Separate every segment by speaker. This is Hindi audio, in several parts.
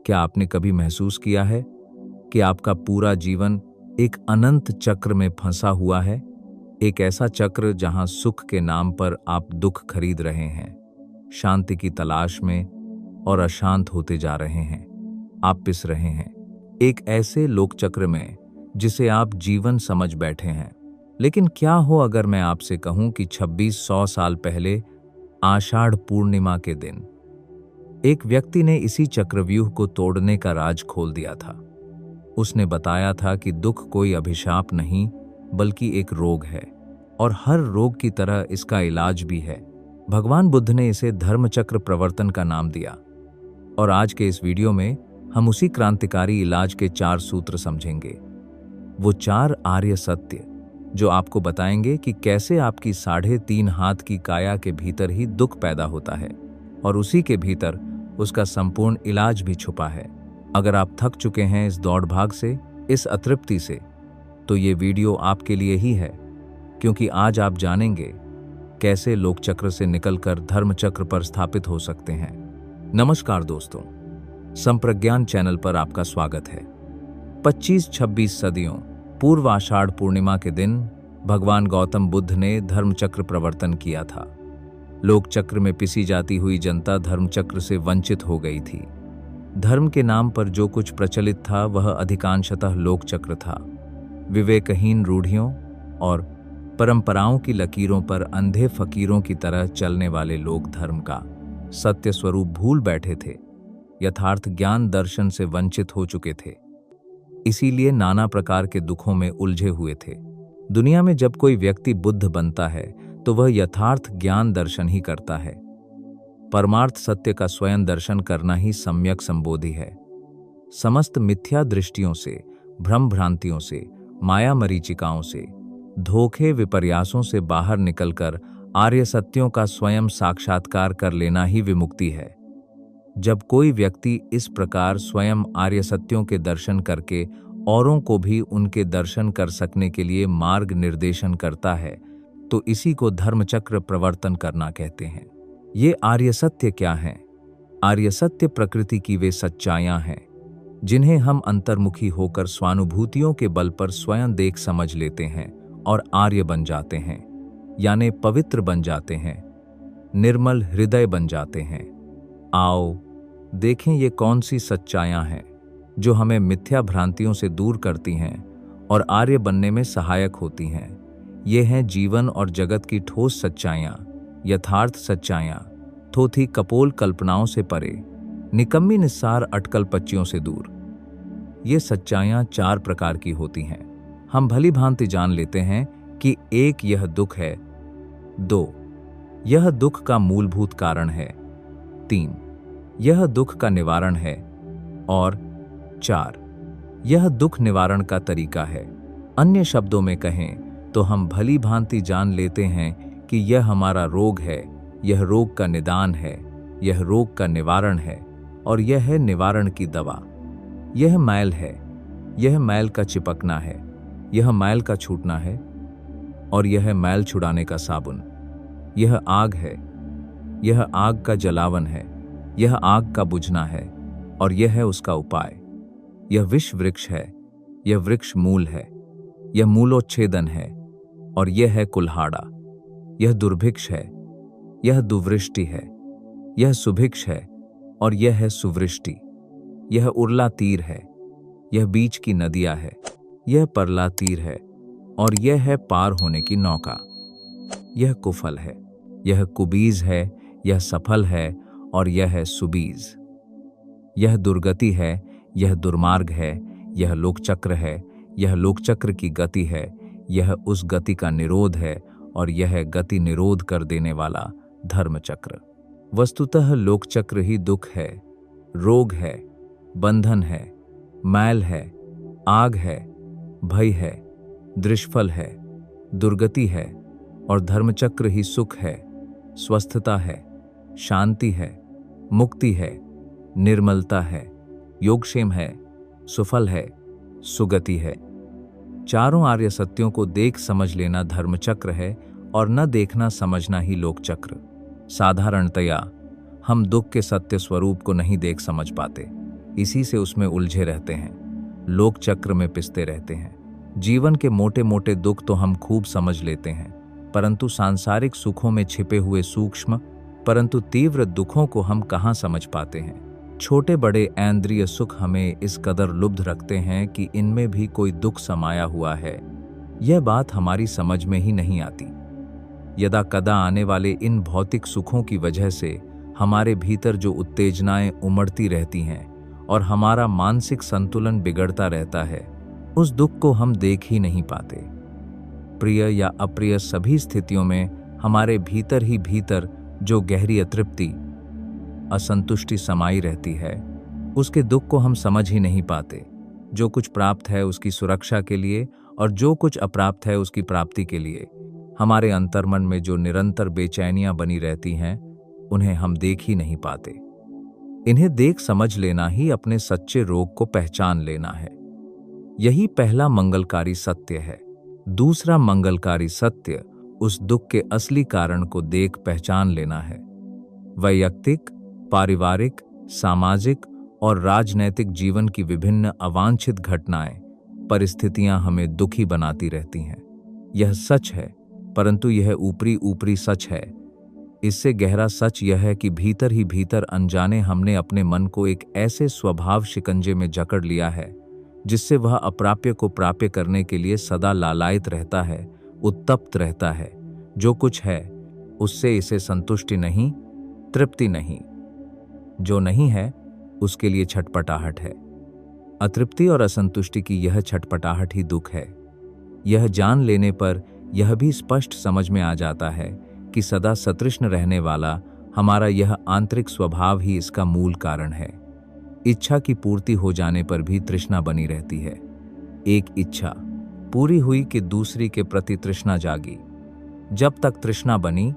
Speaker 1: क्या आपने कभी महसूस किया है कि आपका पूरा जीवन एक अनंत चक्र में फंसा हुआ है? एक ऐसा चक्र जहां सुख के नाम पर आप दुख खरीद रहे हैं, शांति की तलाश में और अशांत होते जा रहे हैं। आप पिस रहे हैं एक ऐसे लोक चक्र में जिसे आप जीवन समझ बैठे हैं। लेकिन क्या हो अगर मैं आपसे कहूं कि 2600 साल पहले आषाढ़ पूर्णिमा के दिन एक व्यक्ति ने इसी चक्रव्यूह को तोड़ने का राज खोल दिया था। उसने बताया था कि दुख कोई अभिशाप नहीं बल्कि एक रोग है, और हर रोग की तरह इसका इलाज भी है। भगवान बुद्ध ने इसे धर्मचक्र प्रवर्तन का नाम दिया, और आज के इस वीडियो में हम उसी क्रांतिकारी इलाज के 4 सूत्र समझेंगे। वो 4 आर्य सत्य जो आपको बताएंगे कि कैसे आपकी 3.5 हाथ की काया के भीतर ही दुख पैदा होता है, और उसी के भीतर उसका संपूर्ण इलाज भी छुपा है। अगर आप थक चुके हैं इस दौड़ भाग से, इस अतृप्ति से, तो ये वीडियो आपके लिए ही है, क्योंकि आज आप जानेंगे कैसे लोकचक्र से निकलकर धर्मचक्र पर स्थापित हो सकते हैं। नमस्कार दोस्तों, संप्रज्ञान चैनल पर आपका स्वागत है। 25-26 सदियों पूर्व आषाढ़ पूर्णिमा के दिन भगवान गौतम बुद्ध ने धर्मचक्र प्रवर्तन किया था। लोकचक्र में पिसी जाती हुई जनता धर्मचक्र से वंचित हो गई थी। धर्म के नाम पर जो कुछ प्रचलित था वह अधिकांशतः लोकचक्र था। विवेकहीन रूढ़ियों और परंपराओं की लकीरों पर अंधे फकीरों की तरह चलने वाले लोग धर्म का सत्य स्वरूप भूल बैठे थे, यथार्थ ज्ञान दर्शन से वंचित हो चुके थे। इसीलिए नाना प्रकार के दुखों में उलझे हुए थे। दुनिया में जब कोई व्यक्ति बुद्ध बनता है तो वह यथार्थ ज्ञान दर्शन ही करता है। परमार्थ सत्य का स्वयं दर्शन करना ही सम्यक संबोधि है। समस्त मिथ्या दृष्टियों से, भ्रम भ्रांतियों से, माया मरीचिकाओं से, धोखे विपर्यासों से बाहर निकलकर आर्य सत्यों का स्वयं साक्षात्कार कर लेना ही विमुक्ति है। जब कोई व्यक्ति इस प्रकार स्वयं आर्य सत्यों के दर्शन करके औरों को भी उनके दर्शन कर सकने के लिए मार्ग निर्देशन करता है, तो इसी को धर्मचक्र प्रवर्तन करना कहते हैं। ये आर्य सत्य क्या हैं? आर्य सत्य प्रकृति की वे सच्चाइयां हैं जिन्हें हम अंतर्मुखी होकर स्वानुभूतियों के बल पर स्वयं देख समझ लेते हैं और आर्य बन जाते हैं, यानी पवित्र बन जाते हैं, निर्मल हृदय बन जाते हैं। आओ देखें ये कौन सी सच्चाइयां हैं जो हमें मिथ्या भ्रांतियों से दूर करती हैं और आर्य बनने में सहायक होती हैं। ये हैं जीवन और जगत की ठोस सच्चाइयां, यथार्थ सच्चाइयां, थोथी कपोल कल्पनाओं से परे, निकम्मी निस्सार अटकल पच्चियों से दूर। ये सच्चाइयां 4 प्रकार की होती हैं। हम भली भांति जान लेते हैं कि 1 यह दुख है, 2 यह दुख का मूलभूत कारण है, 3 यह दुख का निवारण है, और 4 यह दुख निवारण का तरीका है। अन्य शब्दों में कहें तो हम भली भांति जान लेते हैं कि यह हमारा रोग है, यह रोग का निदान है, यह रोग का निवारण है, और यह है निवारण की दवा। यह मैल है, यह मैल का चिपकना है, यह मैल का छूटना है, और यह मैल छुड़ाने का साबुन। यह आग है, यह आग का जलावन है, यह आग का बुझना है, और यह है उसका उपाय। यह विष वृक्ष है, यह वृक्ष मूल है, यह मूलोच्छेदन है, और यह है कुल्हाड़ा। यह दुर्भिक्ष है, यह दुवृष्टि है, यह सुभिक्ष है, और यह है सुवृष्टि। यह उरला तीर है, यह बीच की नदियां है, यह परला तीर है, और यह है पार होने की नौका। यह कुफल है, यह कुबीज है, यह सफल है, और यह है सुबीज। यह दुर्गति है, यह दुर्मार्ग है, यह लोकचक्र है, यह लोकचक्र की गति है, यह उस गति का निरोध है, और यह गति निरोध कर देने वाला धर्मचक्र। वस्तुतः लोकचक्र ही दुख है, रोग है, बंधन है, मैल है, आग है, भय है, दृष्फल है, दुर्गति है, और धर्मचक्र ही सुख है, स्वस्थता है, शांति है, मुक्ति है, निर्मलता है, योगक्षेम है, सुफल है, सुगति है। चारों आर्य सत्यों को देख समझ लेना धर्मचक्र है, और न देखना समझना ही लोकचक्र। साधारणतया हम दुख के सत्य स्वरूप को नहीं देख समझ पाते, इसी से उसमें उलझे रहते हैं। लोग चक्र में पिसते रहते हैं। जीवन के मोटे मोटे दुख तो हम खूब समझ लेते हैं, परंतु सांसारिक सुखों में छिपे हुए सूक्ष्म परंतु तीव्र दुखों को हम कहाँ समझ पाते हैं। छोटे बड़े ऐन्द्रिय सुख हमें इस कदर लुब्ध रखते हैं कि इनमें भी कोई दुख समाया हुआ है, यह बात हमारी समझ में ही नहीं आती। यदा कदा आने वाले इन भौतिक सुखों की वजह से हमारे भीतर जो उत्तेजनाएं उमड़ती रहती हैं और हमारा मानसिक संतुलन बिगड़ता रहता है, उस दुख को हम देख ही नहीं पाते। प्रिय या अप्रिय सभी स्थितियों में हमारे भीतर ही भीतर जो गहरी अतृप्ति, असंतुष्टि समाई रहती है, उसके दुख को हम समझ ही नहीं पाते। जो कुछ प्राप्त है उसकी सुरक्षा के लिए और जो कुछ अप्राप्त है उसकी प्राप्ति के लिए हमारे अंतर्मन में जो निरंतर बेचैनियां बनी रहती हैं, उन्हें हम देख ही नहीं पाते। इन्हें देख समझ लेना ही अपने सच्चे रोग को पहचान लेना है। यही पहला मंगलकारी सत्य है। दूसरा मंगलकारी सत्य उस दुख के असली कारण को देख पहचान लेना है। वैयक्तिक, पारिवारिक, सामाजिक और राजनैतिक जीवन की विभिन्न अवांछित घटनाएं, परिस्थितियां हमें दुखी बनाती रहती हैं। यह सच है, परंतु यह ऊपरी ऊपरी सच है। इससे गहरा सच यह है कि भीतर ही भीतर अनजाने हमने अपने मन को एक ऐसे स्वभाव शिकंजे में जकड़ लिया है जिससे वह अप्राप्य को प्राप्य करने के लिए सदा लालायित रहता है, उत्तप्त रहता है। जो कुछ है उससे इसे संतुष्टि नहीं, तृप्ति नहीं। जो नहीं है उसके लिए छटपटाहट है। अतृप्ति और असंतुष्टि की यह छटपटाहट ही दुख है। यह जान लेने पर यह भी स्पष्ट समझ में आ जाता है कि सदा सतृष्ण रहने वाला हमारा यह आंतरिक स्वभाव ही इसका मूल कारण है। इच्छा की पूर्ति हो जाने पर भी तृष्णा बनी रहती है। एक इच्छा पूरी हुई कि दूसरी के प्रति तृष्णा जागी। जब तक तृष्णा बनी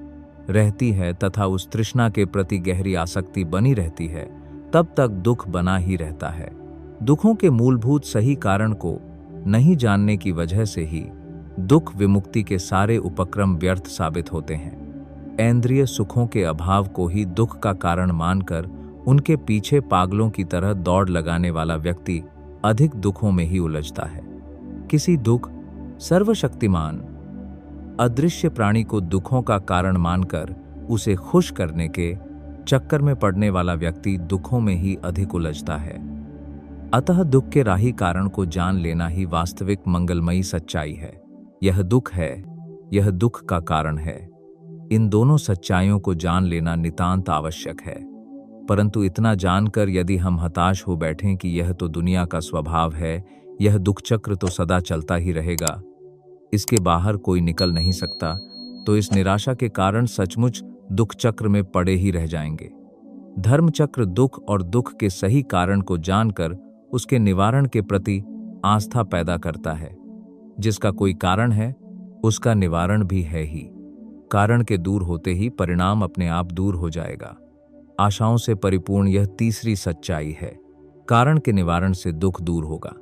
Speaker 1: रहती है तथा उस तृष्णा के प्रति गहरी आसक्ति बनी रहती है, तब तक दुख बना ही रहता है। दुखों के मूलभूत सही कारण को नहीं जानने की वजह से ही दुख विमुक्ति के सारे उपक्रम व्यर्थ साबित होते हैं। ऐन्द्रिय सुखों के अभाव को ही दुख का कारण मानकर उनके पीछे पागलों की तरह दौड़ लगाने वाला व्यक्ति अधिक दुखों में ही उलझता है। किसी दुख सर्वशक्तिमान अदृश्य प्राणी को दुखों का कारण मानकर उसे खुश करने के चक्कर में पड़ने वाला व्यक्ति दुखों में ही अधिक उलझता है। अतः दुख के राही कारण को जान लेना ही वास्तविक मंगलमयी सच्चाई है। यह दुख है, यह दुख का कारण है। इन दोनों सच्चाइयों को जान लेना नितांत आवश्यक है। परंतु इतना जानकर यदि हम हताश हो बैठें कि यह तो दुनिया का स्वभाव है, यह दुख चक्र तो सदा चलता ही रहेगा, इसके बाहर कोई निकल नहीं सकता, तो इस निराशा के कारण सचमुच दुख चक्र में पड़े ही रह जाएंगे। धर्म चक्र दुख और दुख के सही कारण को जानकर उसके निवारण के प्रति आस्था पैदा करता है। जिसका कोई कारण है उसका निवारण भी है ही। कारण के दूर होते ही परिणाम अपने आप दूर हो जाएगा। आशाओं से परिपूर्ण यह तीसरी सच्चाई है। कारण के निवारण से दुख दूर होगा।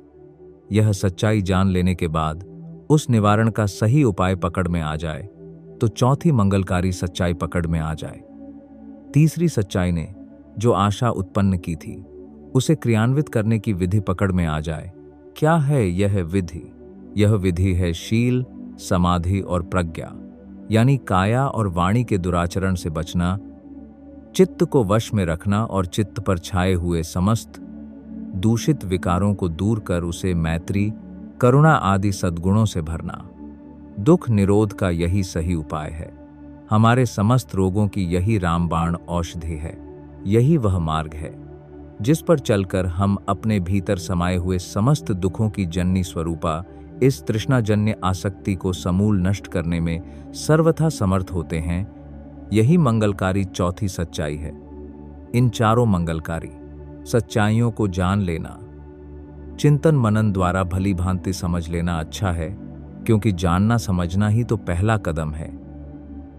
Speaker 1: यह सच्चाई जान लेने के बाद उस निवारण का सही उपाय पकड़ में आ जाए तो चौथी मंगलकारी सच्चाई पकड़ में आ जाए। तीसरी सच्चाई ने जो आशा उत्पन्न की थी उसे क्रियान्वित करने की विधि पकड़ में आ जाए। क्या है यह विधि? यह विधि है शील, समाधि और प्रज्ञा, यानी काया और वाणी के दुराचरण से बचना, चित्त को वश में रखना और चित्त पर छाए हुए समस्त दूषित विकारों को दूर कर उसे मैत्री, करुणा आदि सद्गुणों से भरना। दुख निरोध का यही सही उपाय है। हमारे समस्त रोगों की यही रामबाण औषधि है। यही वह मार्ग है जिस पर चलकर हम अपने भीतर समाये हुए समस्त दुखों की जननी स्वरूपा इस तृष्णाजन्य आसक्ति को समूल नष्ट करने में सर्वथा समर्थ होते हैं। यही मंगलकारी चौथी सच्चाई है। इन चारों मंगलकारी सच्चाइयों को जान लेना, चिंतन मनन द्वारा भली भांति समझ लेना अच्छा है, क्योंकि जानना समझना ही तो पहला कदम है।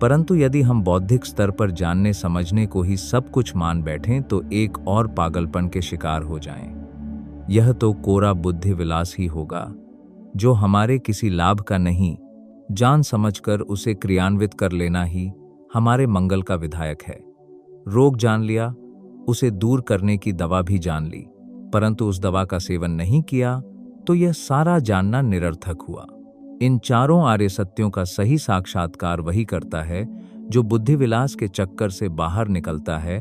Speaker 1: परंतु यदि हम बौद्धिक स्तर पर जानने समझने को ही सब कुछ मान बैठें तो एक और पागलपन के शिकार हो जाएं। यह तो कोरा बुद्धि विलास ही होगा जो हमारे किसी लाभ का नहीं। जान समझकर उसे क्रियान्वित कर लेना ही हमारे मंगल का विधायक है। रोग जान लिया, उसे दूर करने की दवा भी जान ली, परंतु उस दवा का सेवन नहीं किया तो यह सारा जानना निरर्थक हुआ। इन चारों आर्य सत्यों का सही साक्षात्कार वही करता है जो बुद्धि विलास के चक्कर से बाहर निकलता है,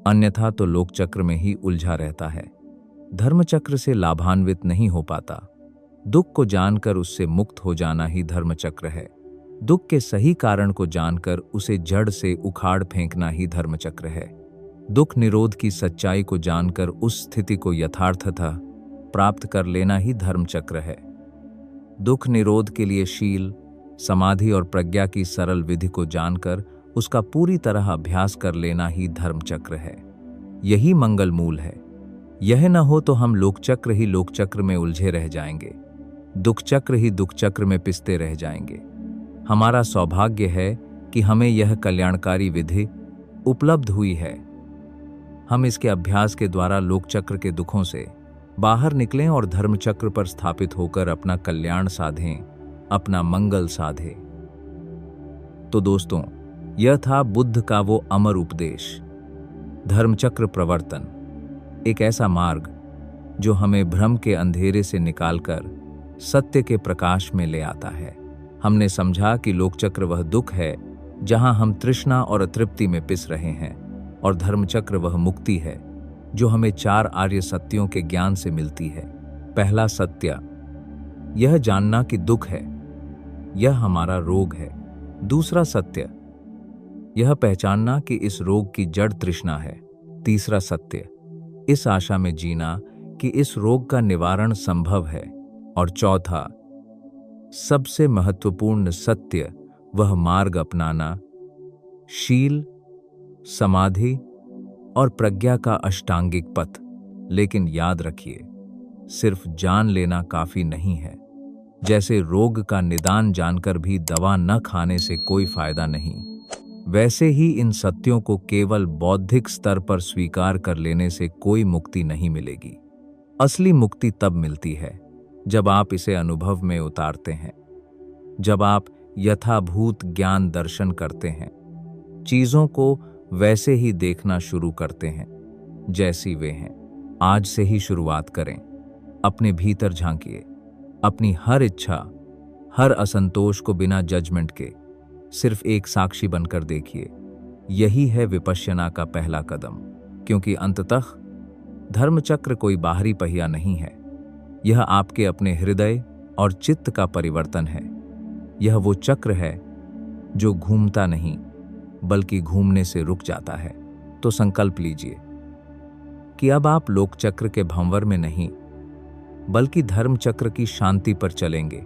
Speaker 1: अन्यथा तो लोक चक्र में ही उलझा रहता है। धर्म चक्र से लाभान्वित नहीं हो पाता। दुख को जानकर उससे मुक्त हो जाना ही धर्म चक्र है। दुख के सही कारण को जानकर उसे जड़ से उखाड़ फेंकना ही धर्म चक्र है। दुख निरोध की सच्चाई को जानकर उस स्थिति को यथार्थतः प्राप्त कर लेना ही धर्म चक्र है। दुख निरोध के लिए शील, समाधि और प्रज्ञा की सरल विधि को जानकर उसका पूरी तरह अभ्यास कर लेना ही धर्म चक्र है। यही मंगल मूल है। यह न हो तो हम लोकचक्र ही लोकचक्र में उलझे रह जाएंगे, दुख चक्र ही दुख चक्र में पिसते रह जाएंगे। हमारा सौभाग्य है कि हमें यह कल्याणकारी विधि उपलब्ध हुई है। हम इसके अभ्यास के द्वारा लोकचक्र के दुखों से बाहर निकलें और धर्मचक्र पर स्थापित होकर अपना कल्याण साधें, अपना मंगल साधें। तो दोस्तों, यह था बुद्ध का वो अमर उपदेश, धर्मचक्र प्रवर्तन, एक ऐसा मार्ग जो हमें भ्रम के अंधेरे से निकालकर सत्य के प्रकाश में ले आता है। हमने समझा कि लोकचक्र वह दुख है जहां हम तृष्णा और अतृप्ति में पिस रहे हैं, और धर्मचक्र वह मुक्ति है जो हमें चार आर्य सत्यों के ज्ञान से मिलती है। पहला सत्य, यह जानना कि दुख है, यह हमारा रोग है। दूसरा सत्य, यह पहचानना कि इस रोग की जड़ तृष्णा है। तीसरा सत्य, इस आशा में जीना कि इस रोग का निवारण संभव है। और चौथा, सबसे महत्वपूर्ण सत्य, वह मार्ग अपनाना, शील, समाधि और प्रज्ञा का अष्टांगिक पथ। लेकिन याद रखिए, सिर्फ जान लेना काफी नहीं है। जैसे रोग का निदान जानकर भी दवा न खाने से कोई फायदा नहीं, वैसे ही इन सत्यों को केवल बौद्धिक स्तर पर स्वीकार कर लेने से कोई मुक्ति नहीं मिलेगी। असली मुक्ति तब मिलती है जब आप इसे अनुभव में उतारते हैं, जब आप यथाभूत ज्ञान दर्शन करते हैं, चीजों को वैसे ही देखना शुरू करते हैं जैसी वे हैं। आज से ही शुरुआत करें। अपने भीतर झांकिए, अपनी हर इच्छा, हर असंतोष को बिना जजमेंट के सिर्फ एक साक्षी बनकर देखिए। यही है विपश्यना का पहला कदम, क्योंकि अंततः धर्मचक्र कोई बाहरी पहिया नहीं है। यह आपके अपने हृदय और चित्त का परिवर्तन है। यह वो चक्र है जो घूमता नहीं बल्कि घूमने से रुक जाता है। तो संकल्प लीजिए कि अब आप लोकचक्र के भंवर में नहीं बल्कि धर्मचक्र की शांति पर चलेंगे,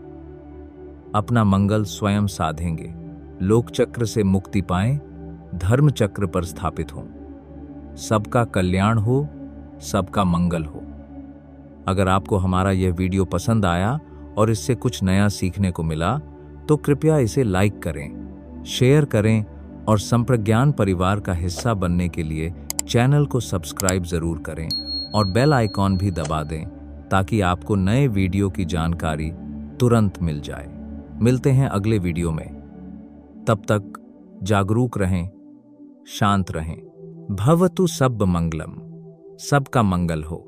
Speaker 1: अपना मंगल स्वयं साधेंगे, लोकचक्र से मुक्ति पाएं, धर्मचक्र पर स्थापित हों। सबका कल्याण हो, सबका मंगल हो। अगर आपको हमारा यह वीडियो पसंद आया और इससे कुछ नया सीखने को मिला तो कृपया इसे लाइक करें, शेयर करें और संप्रज्ञान परिवार का हिस्सा बनने के लिए चैनल को सब्सक्राइब जरूर करें और बेल आइकॉन भी दबा दें ताकि आपको नए वीडियो की जानकारी तुरंत मिल जाए। मिलते हैं अगले वीडियो में। तब तक जागरूक रहें, शांत रहें। भवतु सब मंगलम, सबका मंगल हो।